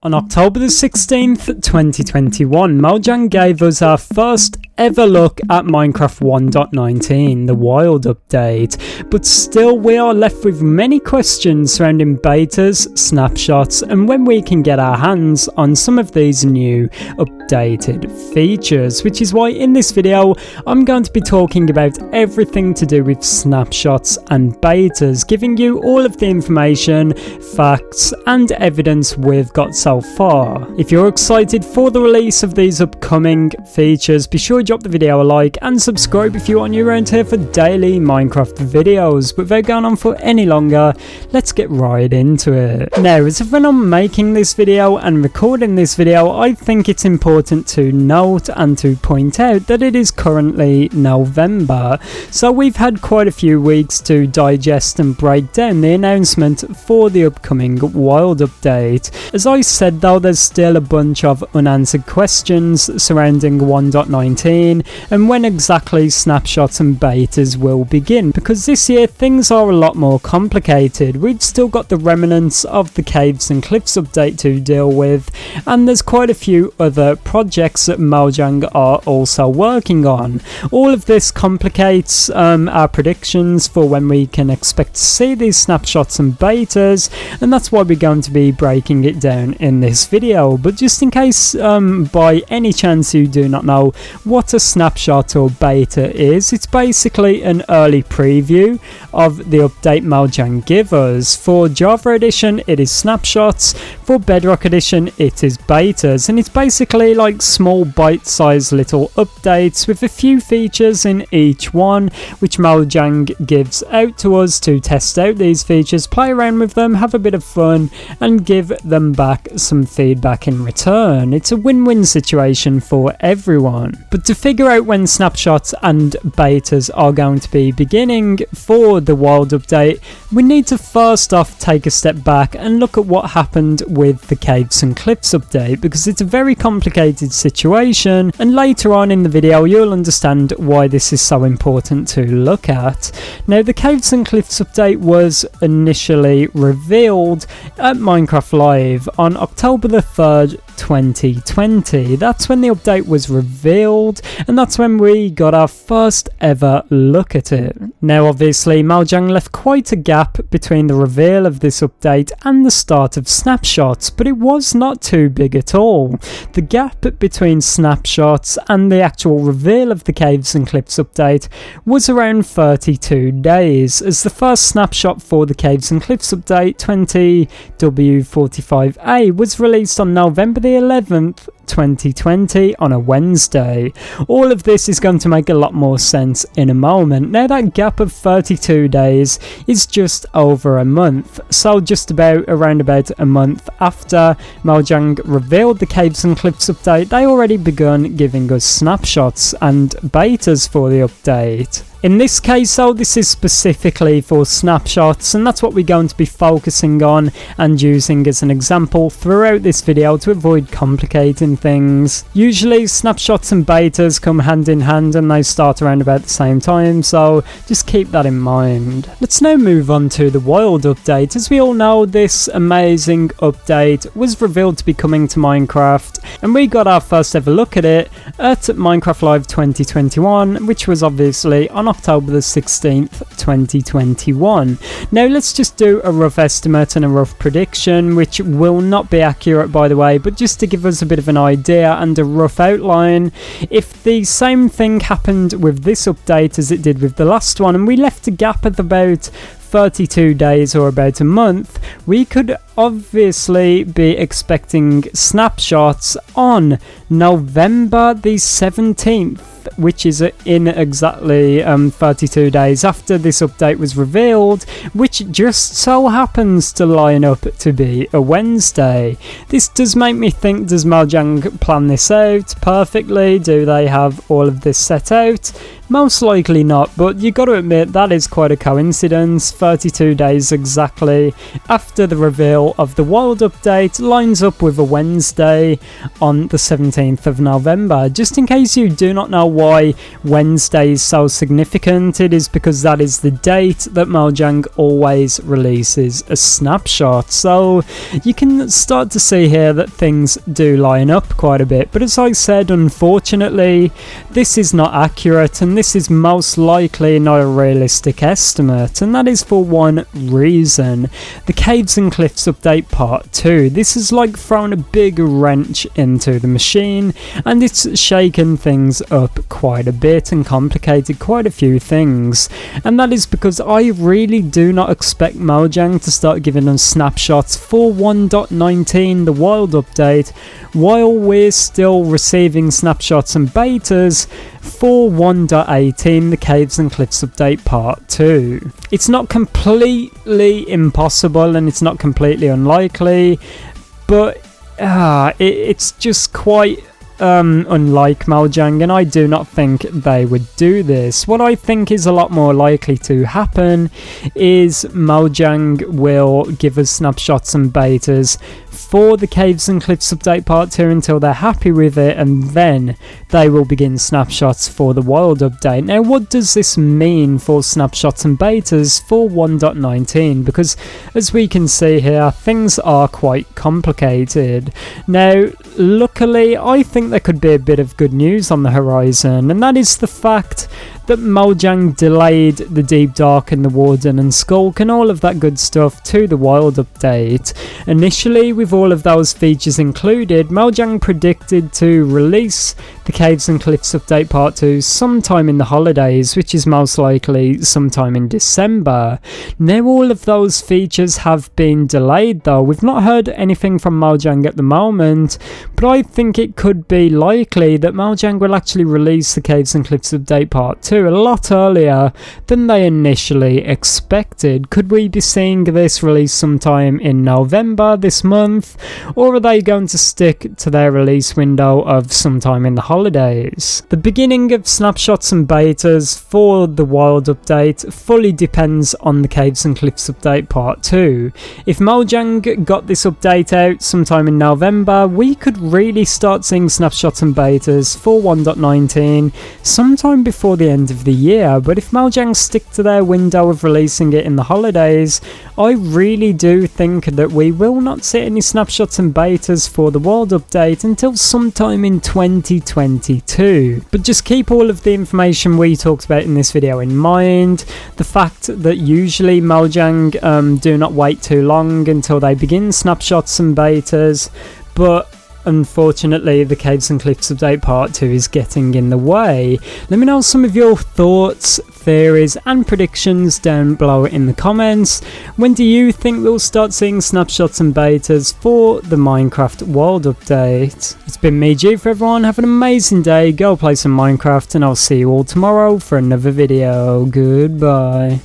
On October the 16th, 2021, Mojang gave us our first ever look at Minecraft 1.19, the Wild update, but still we are left with many questions surrounding betas, snapshots, and when we can get our hands on some of these new updated features, which is why in this video I'm going to be talking about everything to do with snapshots and betas, giving you all of the information, facts, and evidence we've got so far. If you're excited for the release of these upcoming features, be sure to drop the video a like and subscribe if you are new around here for daily Minecraft videos. But without going on for any longer, let's get right into it. Now, as when I'm making this video and recording this video, I think it's important to note and to point out that it is currently November, so we've had quite a few weeks to digest and break down the announcement for the upcoming Wild update. As I said though, there's still a bunch of unanswered questions surrounding 1.19 and when exactly snapshots and betas will begin, because this year things are a lot more complicated. We've still got the remnants of the Caves and Cliffs update to deal with, and there's quite a few other projects that Mojang are also working on. All of this complicates our predictions for when we can expect to see these snapshots and betas, and that's why we're going to be breaking it down in this video. But just in case by any chance you do not know what a snapshot or beta is, it's basically an early preview of the update Mojang give us. For Java Edition it is snapshots, for Bedrock Edition it is betas, and it's basically like small bite-sized little updates with a few features in each one, which Mojang gives out to us to test out these features, play around with them, have a bit of fun, and give them back some feedback in return. It's a win-win situation for everyone. But to figure out when snapshots and betas are going to be beginning for the Wild update, we need to first off take a step back and look at what happened with the Caves and Cliffs update, because it's a very complicated situation, and later on in the video you'll understand why this is so important to look at. Now, the Caves and Cliffs update was initially revealed at Minecraft Live on October the 3rd, 2020. That's when the update was revealed, and that's when we got our first ever look at it. Now, obviously Mojang left quite a gap between the reveal of this update and the start of snapshots, but it was not too big at all. The gap between snapshots and the actual reveal of the Caves and Cliffs update was around 32 days, as the first snapshot for the Caves and Cliffs update 20W45A was released on November the 11th, 2020 on a Wednesday. All of this is going to make a lot more sense in a moment. Now, that gap of 32 days is just over a month, so just around about a month after Mojang revealed the Caves and Cliffs update, they already begun giving us snapshots and betas for the update. In this case though, this is specifically for snapshots, and that's what we're going to be focusing on and using as an example throughout this video to avoid complicating things. Usually snapshots and betas come hand in hand and they start around about the same time, so just keep that in mind. Let's now move on to the Wild update. As we all know, this amazing update was revealed to be coming to Minecraft, and we got our first ever look at it at Minecraft Live 2021, which was obviously on October the 16th, 2021. Now, let's just do a rough estimate and a rough prediction, which will not be accurate by the way, but just to give us a bit of an idea and a rough outline. If the same thing happened with this update as it did with the last one, and we left a gap of about 32 days or about a month, we could obviously be expecting snapshots on November the 17th, which is in exactly 32 days after this update was revealed, which just so happens to line up to be a Wednesday. This does make me think, does Mojang plan this out perfectly? Do they have all of this set out? Most likely not, but you got to admit that is quite a coincidence. 32 days exactly after the reveal window of the Wild update lines up with a Wednesday on the 17th of November. Just in case you do not know why Wednesday is so significant, it is because that is the date that Mojang always releases a snapshot. So you can start to see here that things do line up quite a bit, but as I said, unfortunately this is not accurate, and this is most likely not a realistic estimate, and that is for one reason: the Caves and Cliffs update part 2. This has like thrown a big wrench into the machine, and it's shaken things up quite a bit and complicated quite a few things, and that is because I really do not expect Mojang to start giving us snapshots for 1.19, the Wild update, while we're still receiving snapshots and betas for 1.18, the Caves and Cliffs update part 2. It's not completely impossible and it's not completely unlikely, but it's just quite unlike Mojang, and I do not think they would do this. What I think is a lot more likely to happen is Mojang will give us snapshots and betas for the Caves and Cliffs update part 2 until they're happy with it, and then they will begin snapshots for the Wild update. Now, what does this mean for snapshots and betas for 1.19? Because as we can see here, things are quite complicated. Now, luckily, I think there could be a bit of good news on the horizon, and that is the fact that Mojang delayed the Deep Dark and the Warden and Skulk and all of that good stuff to the Wild update. Initially, with all of those features included, Mojang predicted to release the Caves and Cliffs update part 2 sometime in the holidays, which is most likely sometime in December. Now all of those features have been delayed though. We've not heard anything from Mojang at the moment, but I think it could be likely that Mojang will actually release the Caves and Cliffs update part 2 a lot earlier than they initially expected. Could we be seeing this release sometime in November this month, or are they going to stick to their release window of sometime in the holidays? The beginning of snapshots and betas for the Wild update fully depends on the Caves and Cliffs update part 2. If Mojang got this update out sometime in November, we could really start seeing snapshots and betas for 1.19 sometime before the end of the year. But if Mojang stick to their window of releasing it in the holidays, I really do think that we will not see any snapshots and betas for the Wild update until sometime in 2022. But just keep all of the information we talked about in this video in mind. The fact that usually Mojang do not wait too long until they begin snapshots and betas, but unfortunately the Caves and Cliffs update part 2 is getting in the way. Let me know some of your thoughts, theories and predictions down below in the comments. When do you think we'll start seeing snapshots and betas for the Minecraft Wild update? It's been me, ItzJhief, everyone. Have an amazing day, go play some Minecraft, and I'll see you all tomorrow for another video. Goodbye.